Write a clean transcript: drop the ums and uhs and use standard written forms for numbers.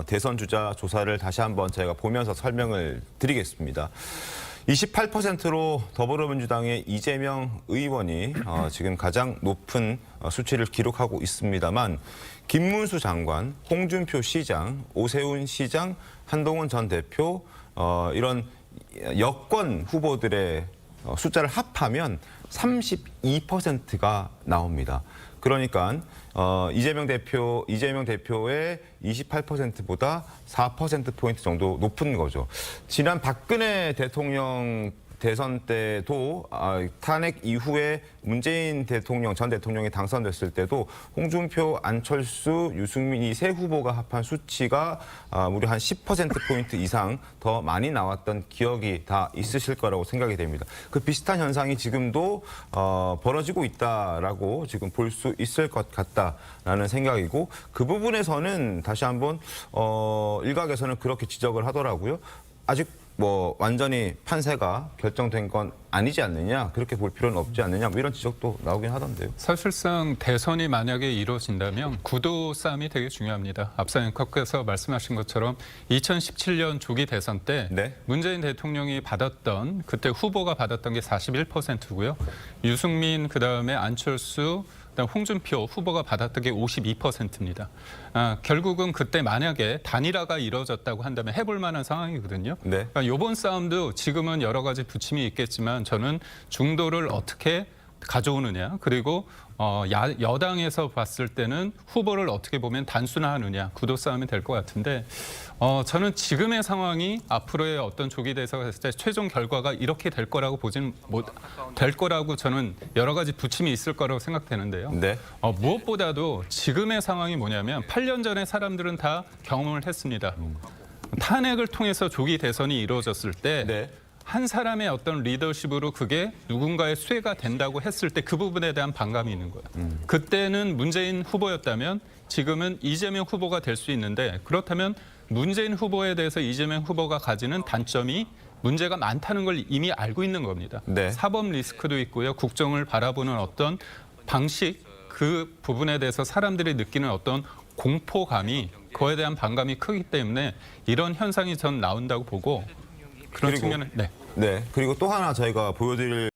대선 주자 조사를 다시 한번 저희가 보면서 설명을 드리겠습니다. 28%로 더불어민주당의 이재명 의원이 지금 가장 높은 수치를 기록하고 있습니다만 김문수 장관, 홍준표 시장, 오세훈 시장, 한동훈 전 대표 이런 여권 후보들의 숫자를 합하면 32%가 나옵니다. 그러니까 이재명 대표의 28%보다 4%포인트 정도 높은 거죠. 지난 박근혜 대통령 대선 때도 탄핵 이후에 문재인 전 대통령이 당선됐을 때도 홍준표, 안철수, 유승민 이 세 후보가 합한 수치가 무려 한 10%포인트 이상 더 많이 나왔던 기억이 다 있으실 거라고 생각이 됩니다. 그 비슷한 현상이 지금도 벌어지고 있다라고 지금 볼 수 있을 것 같다라는 생각이고, 그 부분에서는 다시 한번 일각에서는 그렇게 지적을 하더라고요. 아직 완전히 판세가 결정된 건 아니지 않느냐, 그렇게 볼 필요는 없지 않느냐, 이런 지적도 나오긴 하던데요. 사실상 대선이 만약에 이루어진다면 구도 싸움이 되게 중요합니다. 앞서 앵커께서 말씀하신 것처럼 2017년 조기 대선 때 네. 문재인 대통령이 받았던, 그때 후보가 받았던 게 41%고요. 유승민, 그다음에 안철수, 그다음 홍준표 후보가 받았던 게 52%입니다. 결국은 그때 만약에 단일화가 이루어졌다고 한다면 해볼 만한 상황이거든요. 네. 그러니까 이번 싸움도 지금은 여러 가지 부침이 있겠지만 저는 중도를 어떻게 가져오느냐, 그리고 여당에서 봤을 때는 후보를 어떻게 보면 단순화하느냐, 구도 싸움이 될 것 같은데 저는 지금의 상황이 앞으로의 어떤 조기 대선을 했을 때 최종 결과가 이렇게 될 거라고 될 거라고 저는 여러 가지 부침이 있을 거라고 생각되는데요. 네. 무엇보다도 지금의 상황이 뭐냐면 8년 전에 사람들은 다 경험을 했습니다. 탄핵을 통해서 조기 대선이 이루어졌을 때 네. 한 사람의 어떤 리더십으로 그게 누군가의 수혜가 된다고 했을 때 그 부분에 대한 반감이 있는 거예요. 그때는 문재인 후보였다면 지금은 이재명 후보가 될 수 있는데, 그렇다면 문재인 후보에 대해서 이재명 후보가 가지는 단점이 문제가 많다는 걸 이미 알고 있는 겁니다. 네. 사법 리스크도 있고요. 국정을 바라보는 어떤 방식, 그 부분에 대해서 사람들이 느끼는 어떤 공포감이, 그거에 대한 반감이 크기 때문에 이런 현상이 전 나온다고 보고, 그런 측면은 네. 그리고 또 하나 저희가 보여드릴